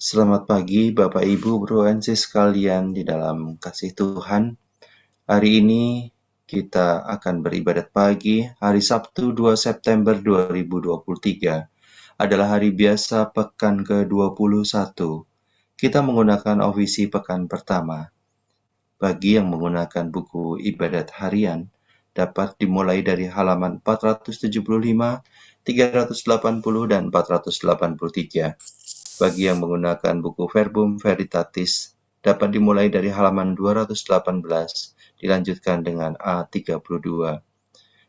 Selamat pagi Bapak Ibu Bro and Sis sekalian di dalam kasih Tuhan. Hari ini kita akan beribadat pagi, hari Sabtu 2 September 2023. Adalah hari biasa pekan ke-21. Kita menggunakan ovisi pekan pertama. Bagi yang menggunakan buku ibadat harian, dapat dimulai dari halaman 475, 380, dan 483. Bagi yang menggunakan buku Verbum Veritatis, dapat dimulai dari halaman 218, dilanjutkan dengan A32.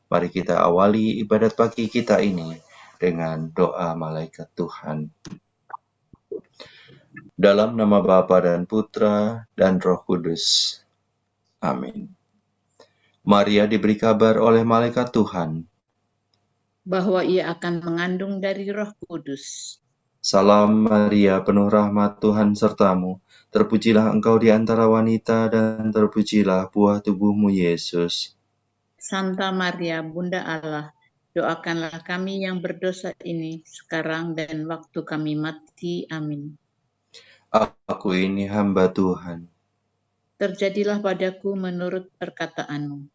Mari kita awali ibadat pagi kita ini dengan doa malaikat Tuhan. Dalam nama Bapa dan Putra dan Roh Kudus. Amin. Maria diberi kabar oleh malaikat Tuhan bahwa ia akan mengandung dari Roh Kudus. Salam Maria, penuh rahmat Tuhan sertamu. Terpujilah engkau di antara wanita dan terpujilah buah tubuhmu Yesus. Santa Maria, Bunda Allah, doakanlah kami yang berdosa ini sekarang dan waktu kami mati. Amin. Aku ini hamba Tuhan. Terjadilah padaku menurut perkataanmu.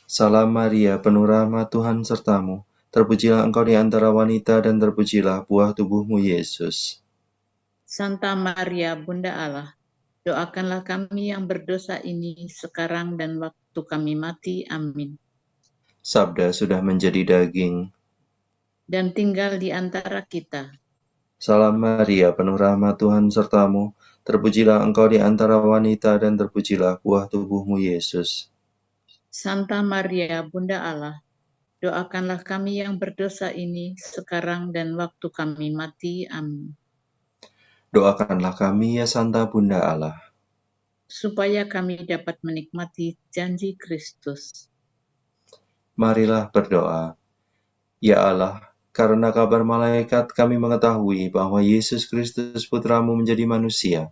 Salam Maria, penuh rahmat Tuhan sertamu. Terpujilah engkau di antara wanita dan terpujilah buah tubuhmu Yesus. Santa Maria, Bunda Allah, doakanlah kami yang berdosa ini sekarang dan waktu kami mati. Amin. Sabda sudah menjadi daging dan tinggal di antara kita. Salam Maria, penuh rahmat Tuhan sertamu. Terpujilah engkau di antara wanita dan terpujilah buah tubuhmu Yesus. Santa Maria, Bunda Allah, doakanlah kami yang berdosa ini sekarang dan waktu kami mati. Amin. Doakanlah kami ya Santa Bunda Allah, supaya kami dapat menikmati janji Kristus. Marilah berdoa. Ya Allah, karena kabar malaikat kami mengetahui bahwa Yesus Kristus Putramu menjadi manusia.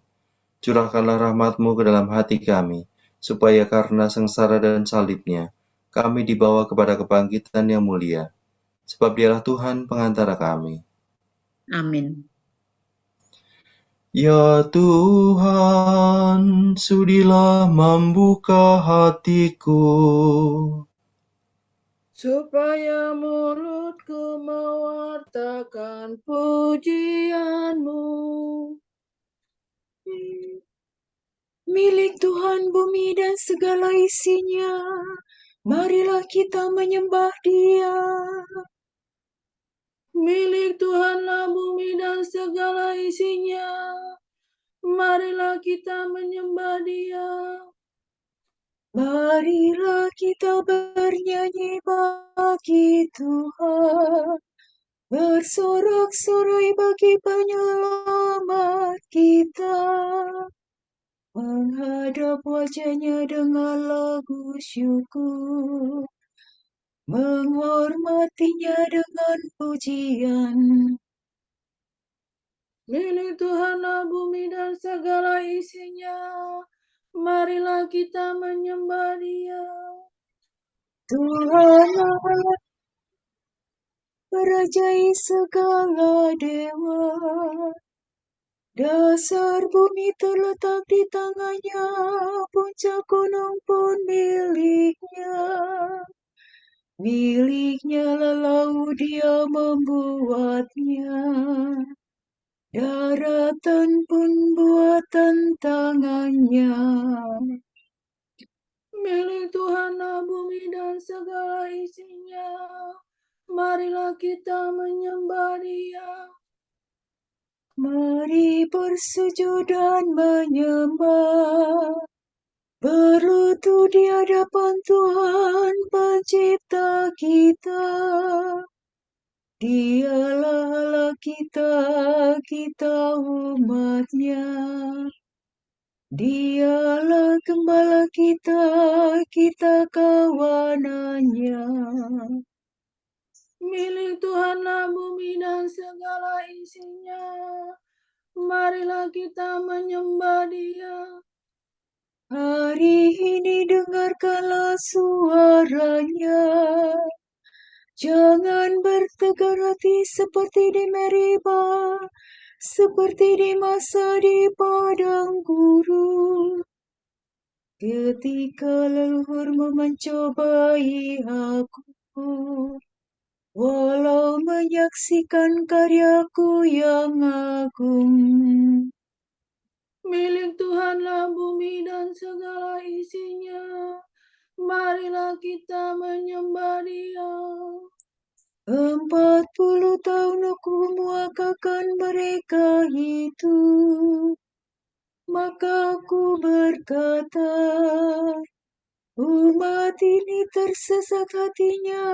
Curahkanlah rahmat-Mu ke dalam hati kami, supaya karena sengsara dan salibnya, kami dibawa kepada kebangkitan yang mulia. Sebab Dialah Tuhan pengantara kami. Amin. Ya Tuhan, sudilah membuka hatiku, supaya mulutku mewartakan pujian-Mu. Milik Tuhan bumi dan segala isinya, marilah kita menyembah Dia. Milik Tuhanlah bumi dan segala isinya, marilah kita menyembah Dia. Marilah kita bernyanyi bagi Tuhan, bersorak-sorai bagi penyelamat kita, menghadap wajah-Nya dengan lagu syukur, menghormati-Nya dengan pujian. Milik Tuhanlah bumi dan segala isinya, marilah kita menyembah Dia. Tuhanlah merajai segala dewa, dasar bumi terletak di tangannya, puncak gunung pun miliknya. Miliknya lalu Dia membuatnya, daratan pun buatan tangannya. Milik Tuhanlah bumi dan segala isinya, marilah kita menyembah Dia. Mari bersujud dan menyembah, berlutut di hadapan Tuhan Pencipta kita. Dialah Allah kita, kita umat-Nya. Dialah gembala kita, kita kawanan-Nya. Milik Tuhanlah bumi dan segala isinya, marilah kita menyembah Dia. Hari ini dengarkanlah suara-Nya, jangan bertegar hati seperti di Meribah, seperti di masa di padang gurun, ketika leluhurmu mencobai aku, walau menyaksikan karyaku yang agung. Milik Tuhanlah bumi dan segala isinya, marilah kita menyembah Dia. 40 tahun aku muakakan mereka itu, maka aku berkata, umat ini tersesat hatinya,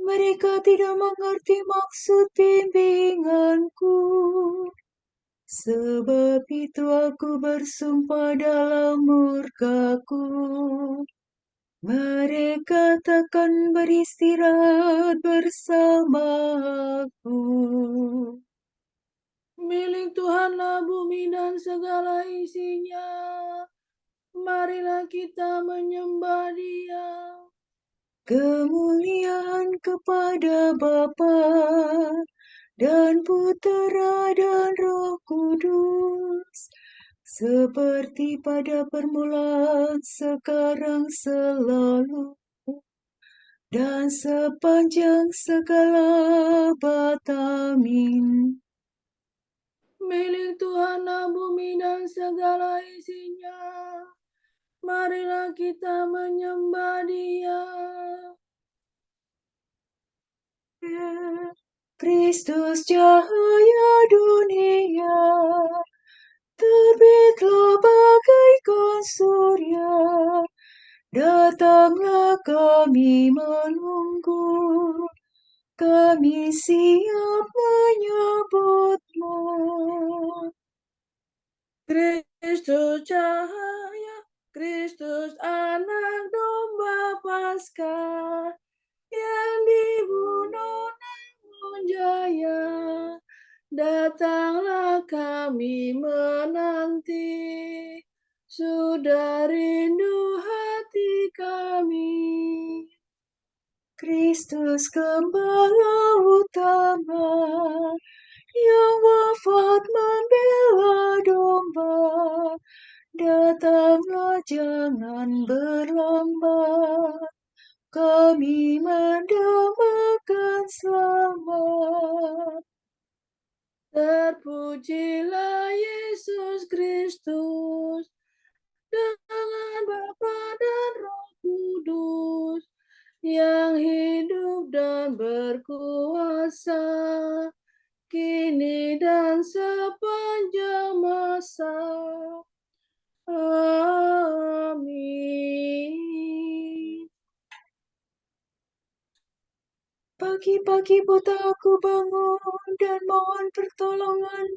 mereka tidak mengerti maksud bimbinganku. Sebab itu aku bersumpah dalam murkaku, mereka takkan beristirahat bersama aku. Milik Tuhanlah bumi dan segala isinya, marilah kita menyembah Dia. Kemuliaan kepada Bapa dan Putera dan Roh Kudus, seperti pada permulaan, sekarang, selalu, dan sepanjang segala abad. Amin. Milik Tuhanlah bumi dan segala isinya, marilah kita menyembah Dia. Kristus cahaya dunia, terbitlah bagaikan surya, datanglah kami menunggu, kami siap menyambutmu. Kristus cahaya, Kristus anak domba Paskah, yang dibunuh namun jaya, datanglah kami menanti, sudah rindu hati kami. Kristus Gembala utama, yang wafat membela domba, datanglah jangan berlambat, kami mendambakan selamat. Terpujilah Yesus Kristus dengan Bapa dan Roh Kudus, yang hidup dan berkuasa kini dan sepanjang masa. Amin. Pagi-pagi buta aku bangun dan mohon pertolongan.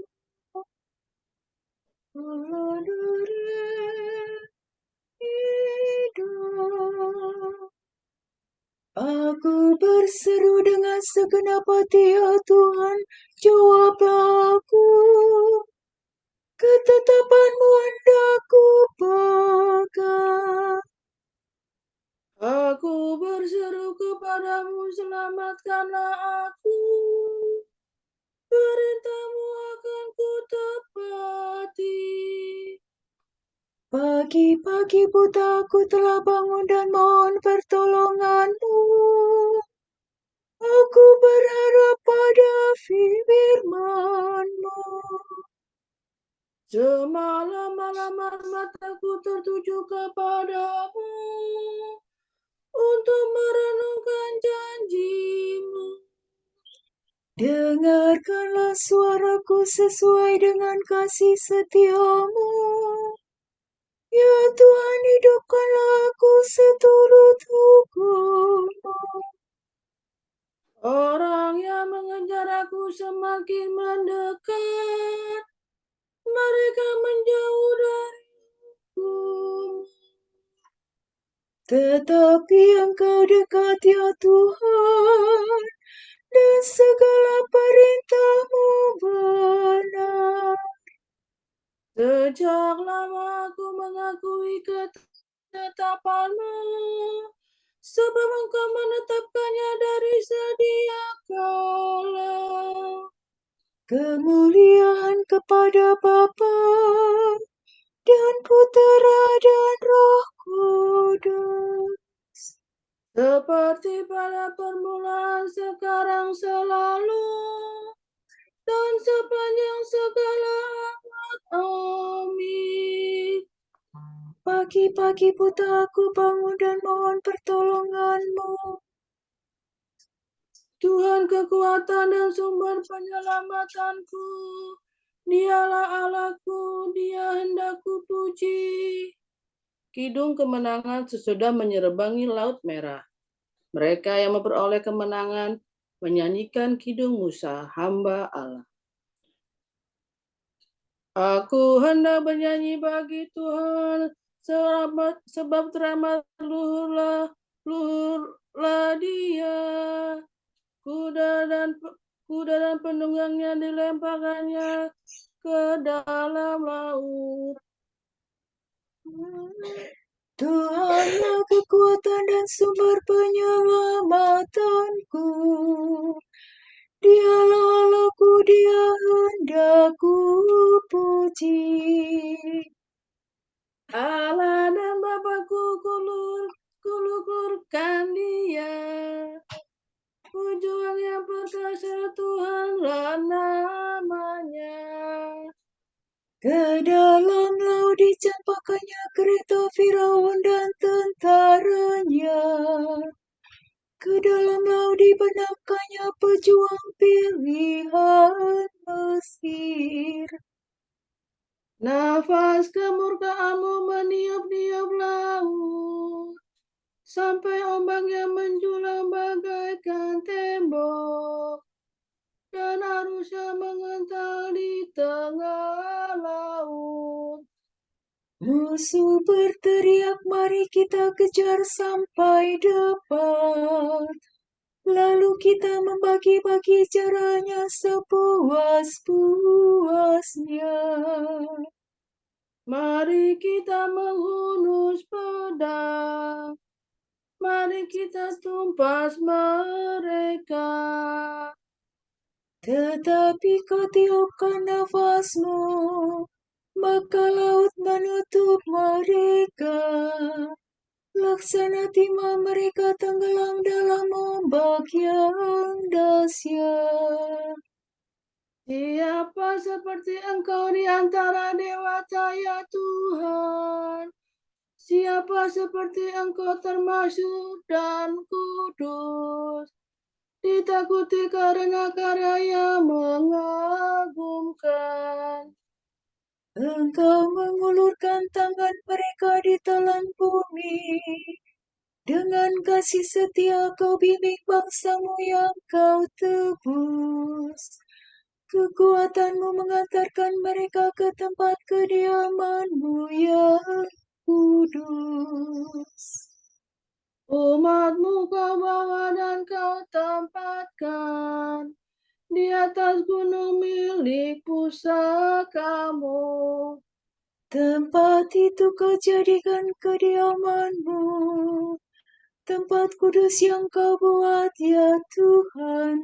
Hidup. Aku berseru dengan segenap hati, ya Tuhan, jawablah aku. Ketetapan-Mu hendak ku pegang. Aku berseru kepadamu, selamatkanlah aku. Perintah-Mu akan ku tepati. Pagi-pagi buta aku telah bangun dan mohon pertolongan-Mu. Aku berharap pada firman-Mu. Semalam-malam mataku tertuju kepadamu untuk merenungkan janji-Mu. Dengarkanlah suaraku sesuai dengan kasih setia-Mu. Ya Tuhan, hidupkanlah aku seturut hukum-Mu. Orang yang mengejar aku semakin mendekat, mereka menjauh dariku. Tetapi Engkau dekat, ya Tuhan, dan segala perintah-Mu benar. Sejak lama aku mengakui ketetapan-Mu, sebab Engkau menetapkannya dari sedia kala. Kemuliaan kepada Bapa dan Putera dan Roh Kudus. Seperti pada permulaan, sekarang, selalu, dan sepanjang segala abad. Amin. Pagi-pagi buta aku bangun dan mohon pertolongan-Mu. Tuhan kekuatan dan sumber penyelamatanku, Dialah Allahku, Dia hendak kupuji. Kidung kemenangan sesudah menyerebangi Laut Merah. Mereka yang memperoleh kemenangan menyanyikan kidung Musa, hamba Allah. Aku hendak bernyanyi bagi Tuhan, sebab teramat luhurlah Dia. Kuda dan penunggangnya dilemparkannya ke dalam laut. Tuhanlah kekuatan dan sumber penyelamatanku. Dialah Allahku, Dia hendak kupuji. Allah dan Bapakku, kulurkan Dia. Pejuang yang perkasa, Tuhanlah namanya. Ke dalam laut dicampakkannya kereta Firaun dan tentaranya. Ke dalam laut dibenamkannya pejuang pilihan Mesir. Nafas kemurkaanmu meniup-niup laut, sampai ombaknya menjulang bagaikan tembok, dan arusnya mengental di tengah laut. Musuh berteriak, mari kita kejar sampai depan. Lalu kita membagi-bagi caranya sepuas-puasnya. Mari kita menghunus pedang, mari kita tumpas mereka. Tetapi kau tiupkan nafasmu, maka laut menutup mereka. Laksana timah mereka tenggelam dalam ombak yang dahsyat. Siapa seperti Engkau di antara dewata, ya Tuhan? Siapa seperti Engkau termasyhur dan kudus, ditakuti karena karya yang mengagumkan. Engkau mengulurkan tangan mereka di telan bumi. Dengan kasih setia kau bimbing bangsamu yang kau tebus. Kekuatanmu mengantarkan mereka ke tempat kediamanmu yang kudus. Umatmu kau bawa dan kau tempatkan di atas gunung milik pusakamu. Tempat itu kau jadikan kediamanmu, tempat kudus yang kau buat, ya Tuhan.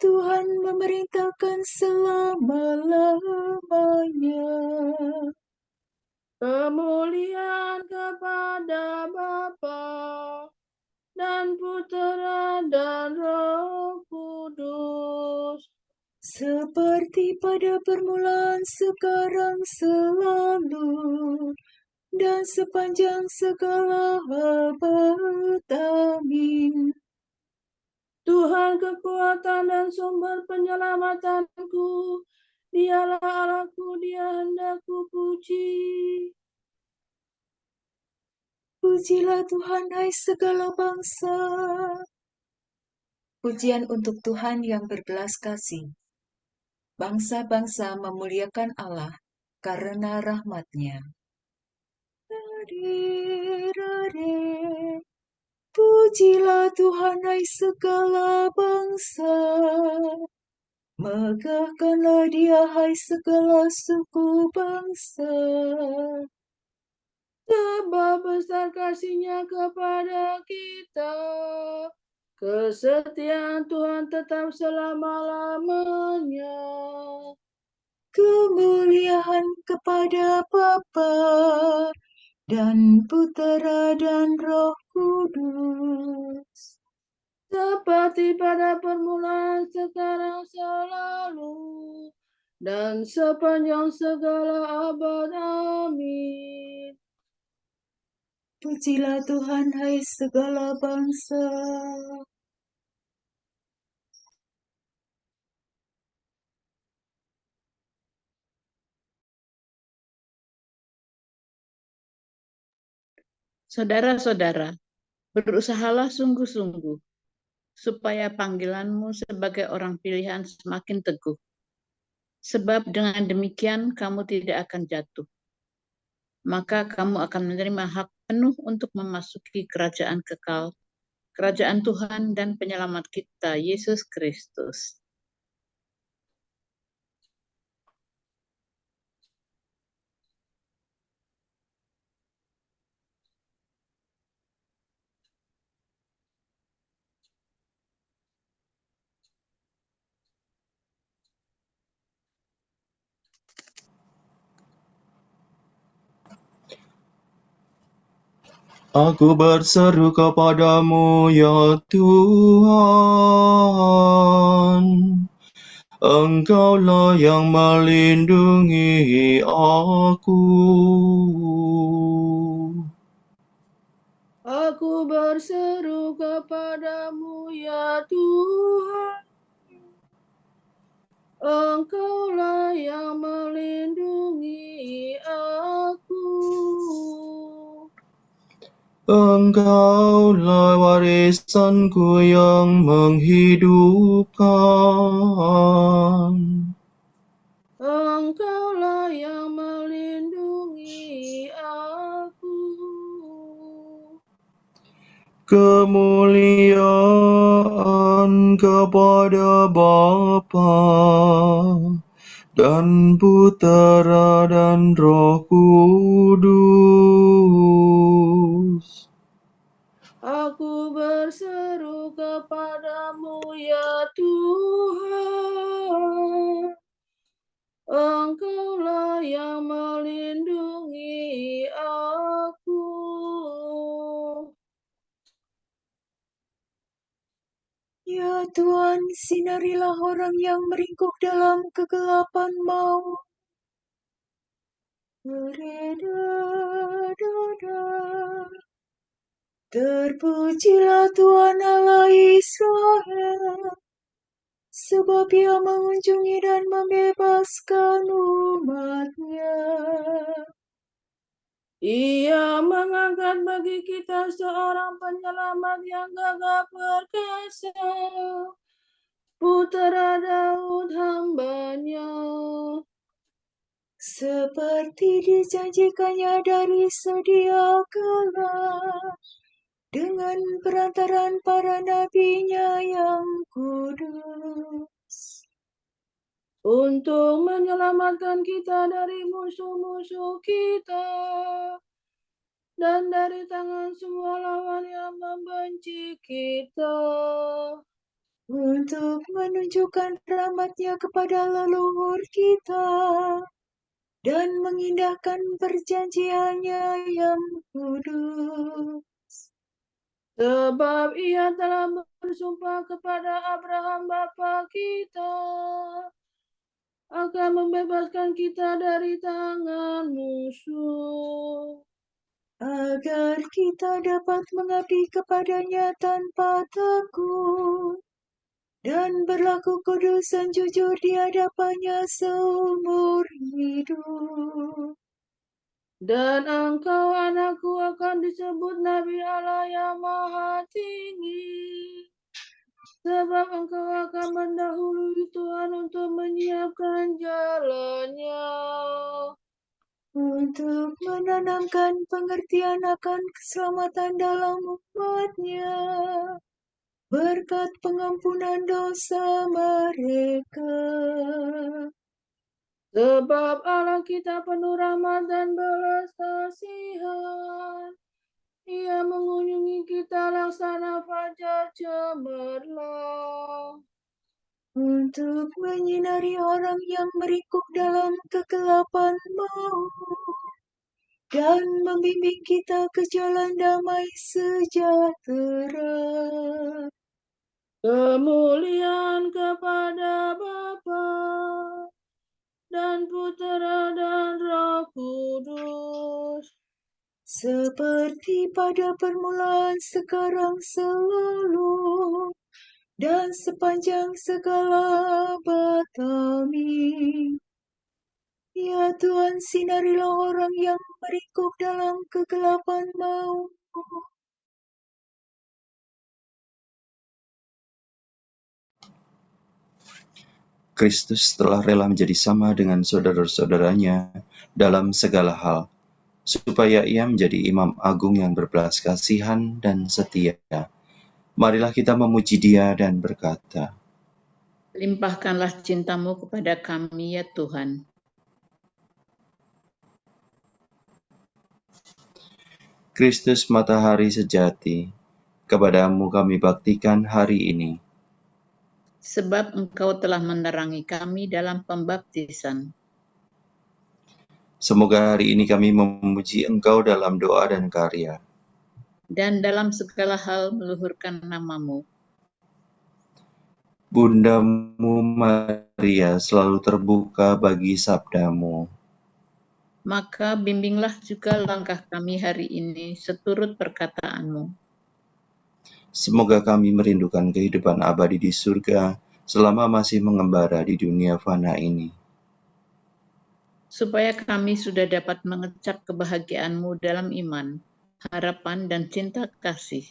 Tuhan memerintahkan selama-lamanya. Kemuliaan kepada Bapa dan Putera dan Roh Kudus, Seperti pada permulaan, sekarang, selalu, dan sepanjang segala abad. Amin. Tuhan kekuatan dan sumber penyelamatanku, Dialah Allahku, Dia hendak kupuji. Pujilah Tuhan, hai segala bangsa. Pujian untuk Tuhan yang berbelas kasih. Bangsa-bangsa memuliakan Allah karena rahmat-Nya. Pujilah Tuhan, hai segala bangsa. Megahkanlah Dia, hai segala suku bangsa. Sebab besar kasih-Nya kepada kita, kesetiaan Tuhan tetap selama-lamanya. kepada Bapa dan Putera dan Roh Kudus. Seperti pada permulaan, sekarang, selalu, dan sepanjang segala abad. Amin. Pujilah Tuhan, hai segala bangsa. Saudara-saudara, berusahalah sungguh-sungguh supaya panggilanmu sebagai orang pilihan semakin teguh. Sebab dengan demikian kamu tidak akan jatuh. Maka kamu akan menerima hak penuh untuk memasuki kerajaan kekal, kerajaan Tuhan dan penyelamat kita, Yesus Kristus. Aku berseru kepadamu, ya Tuhan. Engkaulah yang melindungi aku. Aku berseru kepadamu, ya Tuhan. Engkaulah yang melindungi aku. Engkaulah warisanku yang menghidupkan. Engkaulah yang melindungi aku. Kemuliaan kepada Bapa dan Putera dan Roh Kudus. Aku berseru kepadamu, ya Tuhan. Engkaulah yang melindungi aku. Ya Tuhan, sinarilah orang yang meringkuk dalam kegelapan maut. Terpujilah Tuhan Allah Israel, sebab Ia mengunjungi dan membebaskan umat-Nya. Ia mengangkat bagi kita seorang penyelamat yang gagah perkasa, Putera Daud hamba-Nya. Seperti dijanjikannya dari sedia kala, dengan perantaran para nabi-Nya yang kudus. Untuk menyelamatkan kita dari musuh-musuh kita, dan dari tangan semua lawan yang membenci kita. Untuk menunjukkan rahmat-Nya kepada leluhur kita, dan mengindahkan perjanjiannya yang kudus. Sebab Ia telah bersumpah kepada Abraham bapa kita, akan membebaskan kita dari tangan musuh, agar kita dapat mengabdi kepada-Nya tanpa takut, dan berlaku kudus dan jujur di hadapan-Nya seumur hidup. dan engkau, anakku, akan disebut Nabi Allah yang Maha Tinggi, sebab engkau akan mendahului Tuhan untuk menyiapkan jalannya, Untuk menanamkan pengertian akan keselamatan dalam umat-Nya, berkat pengampunan dosa mereka. sebab Allah kita penuh rahmat dan belas kasihan. Ia mengunjungi kita laksana fajar cemerlang. untuk menyinari orang yang meringkuk dalam kegelapan maut, dan membimbing kita ke jalan damai sejahtera. Kemuliaan kepada Bapa dan Putera dan Roh Kudus, seperti pada permulaan, sekarang, selalu, dan sepanjang segala abad. Amin. Ya Tuhan, sinarilah orang yang meringkuk dalam kegelapan maut, Kristus telah rela menjadi sama dengan saudara-saudaranya dalam segala hal, supaya ia menjadi imam agung yang berbelas kasihan dan setia. Marilah kita memuji Dia dan berkata, Limpahkanlah cintamu kepada kami, ya Tuhan. Kristus matahari sejati, kepadamu kami baktikan hari ini. Sebab Engkau telah menerangi kami dalam pembaptisan. Semoga hari ini kami memuji Engkau dalam doa dan karya. Dan dalam segala hal meluhurkan nama-Mu. Bundamu Maria selalu terbuka bagi sabdamu. Maka bimbinglah juga langkah kami hari ini seturut perkataan-Mu. Semoga kami merindukan kehidupan abadi di surga selama masih mengembara di dunia fana ini. Supaya kami sudah dapat mengecap kebahagiaan-Mu dalam iman, harapan, dan cinta kasih.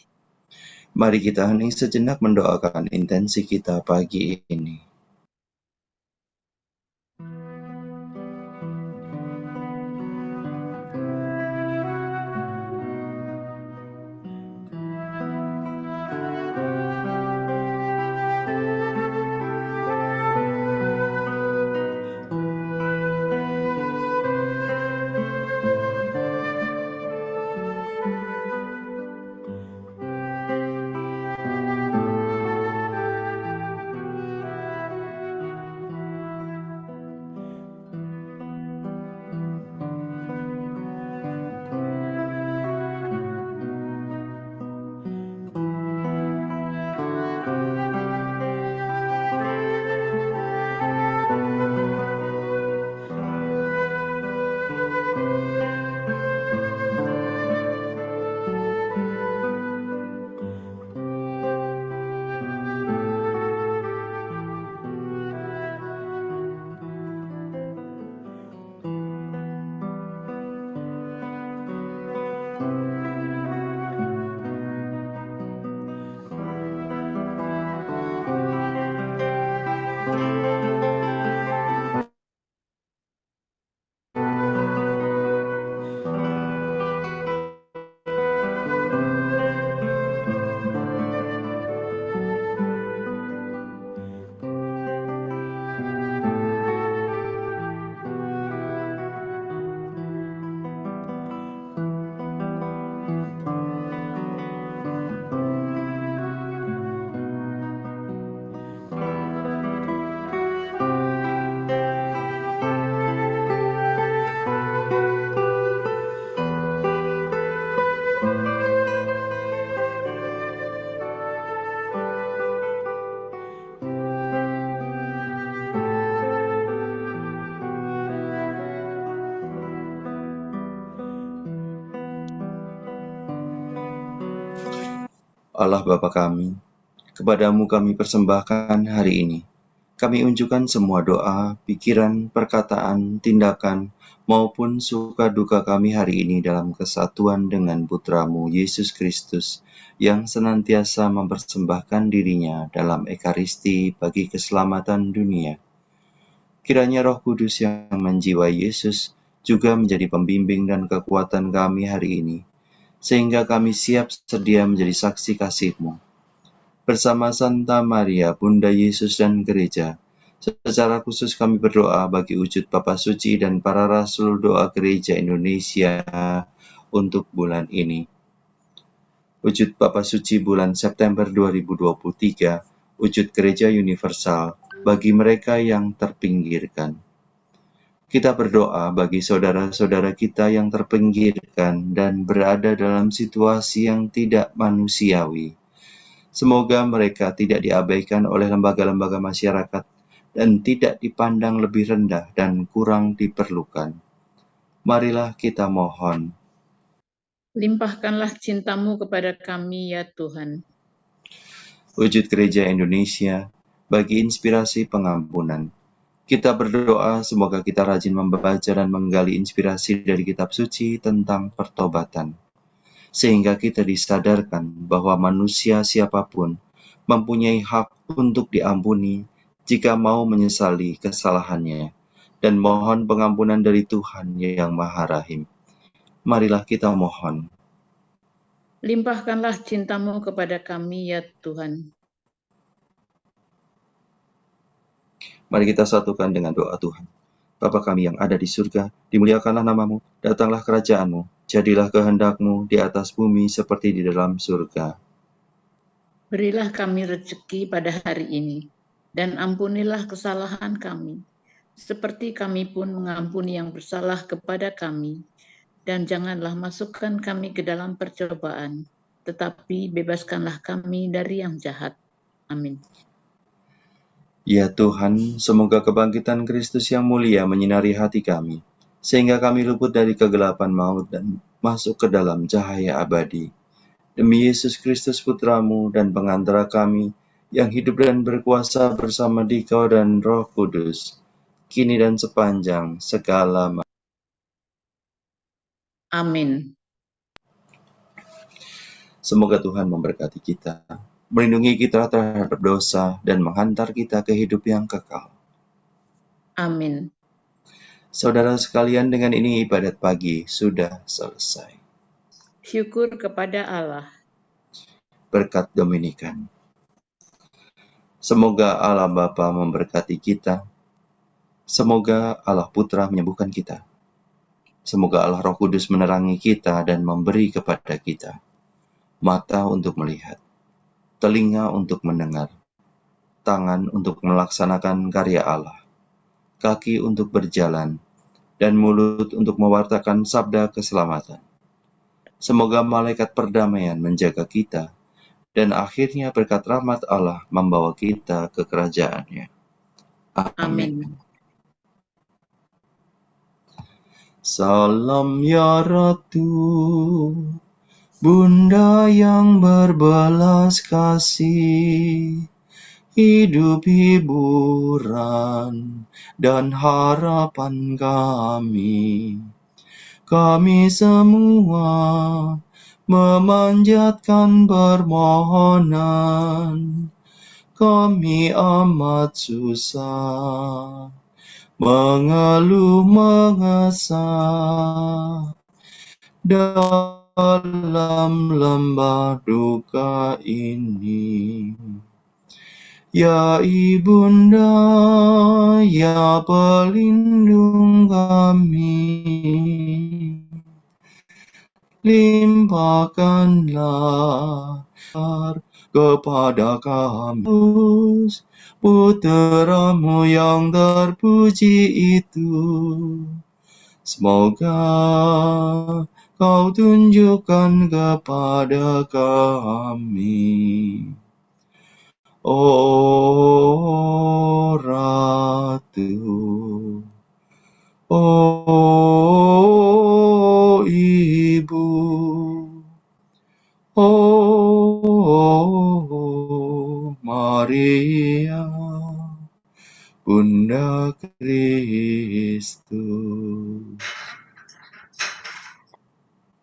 Mari kita hening sejenak mendoakan intensi kita pagi ini. Allah Bapa kami, kepadamu kami persembahkan hari ini. Kami unjukkan semua doa, pikiran, perkataan, tindakan, maupun suka duka kami hari ini dalam kesatuan dengan Putra-Mu Yesus Kristus, yang senantiasa mempersembahkan dirinya dalam Ekaristi bagi keselamatan dunia. Kiranya Roh Kudus yang menjiwai Yesus juga menjadi pembimbing dan kekuatan kami hari ini, sehingga kami siap sedia menjadi saksi kasih-Mu. Bersama Santa Maria, Bunda Yesus dan Gereja, secara khusus kami berdoa bagi wujud Bapa Suci dan para Rasul Doa Gereja Indonesia untuk bulan ini. Wujud Bapa Suci bulan September 2023, wujud Gereja Universal, bagi mereka yang terpinggirkan. Kita berdoa bagi saudara-saudara kita yang terpinggirkan dan berada dalam situasi yang tidak manusiawi. Semoga mereka tidak diabaikan oleh lembaga-lembaga masyarakat dan tidak dipandang lebih rendah dan kurang diperlukan. Marilah kita mohon. Limpahkanlah cinta-Mu kepada kami, ya Tuhan. Wujud Gereja Indonesia bagi inspirasi pengampunan. Kita berdoa semoga kita rajin membaca dan menggali inspirasi dari kitab suci tentang pertobatan, sehingga kita disadarkan bahwa manusia siapapun mempunyai hak untuk diampuni jika mau menyesali kesalahannya, dan mohon pengampunan dari Tuhan yang Maha Rahim. Marilah kita mohon. Limpahkanlah cinta-Mu kepada kami, ya Tuhan. Mari kita satukan dengan doa Tuhan. Bapa kami yang ada di surga, dimuliakanlah nama-Mu, datanglah kerajaan-Mu, jadilah kehendak-Mu di atas bumi seperti di dalam surga. Berilah kami rezeki pada hari ini, dan ampunilah kesalahan kami, seperti kami pun mengampuni yang bersalah kepada kami. Dan janganlah masukkan kami ke dalam percobaan, tetapi bebaskanlah kami dari yang jahat. Amin. Ya Tuhan, semoga kebangkitan Kristus yang mulia menyinari hati kami, sehingga kami luput dari kegelapan maut dan masuk ke dalam cahaya abadi. Demi Yesus Kristus Putra-Mu dan pengantara kami, yang hidup dan berkuasa bersama Dikau dan Roh Kudus, kini dan sepanjang segala masa. Amin. Semoga Tuhan memberkati kita, melindungi kita terhadap dosa, dan menghantar kita ke hidup yang kekal. Amin. Saudara sekalian, dengan ini ibadat pagi sudah selesai. Syukur kepada Allah. Berkat Dominikan. Semoga Allah Bapa memberkati kita. Semoga Allah Putra menyembuhkan kita. Semoga Allah Roh Kudus menerangi kita dan memberi kepada kita mata untuk melihat, telinga untuk mendengar, tangan untuk melaksanakan karya Allah, kaki untuk berjalan, dan mulut untuk mewartakan sabda keselamatan. Semoga malaikat perdamaian menjaga kita, dan akhirnya berkat rahmat Allah membawa kita ke kerajaan-Nya. Amin. Salam ya Ratu, Bunda yang berbelas kasih, hidup hiburan dan harapan kami. Kami semua memanjatkan permohonan, kami amat susah, mengeluh mengesah dalam lembah duka ini. Ya Ibunda, ya pelindung kami, limpahkanlah kepada kami Putra-Mu yang terpuji itu. Semoga Kau tunjukkan kepada kami, oh Ratu, oh Ibu, oh Maria, Bunda Kristus.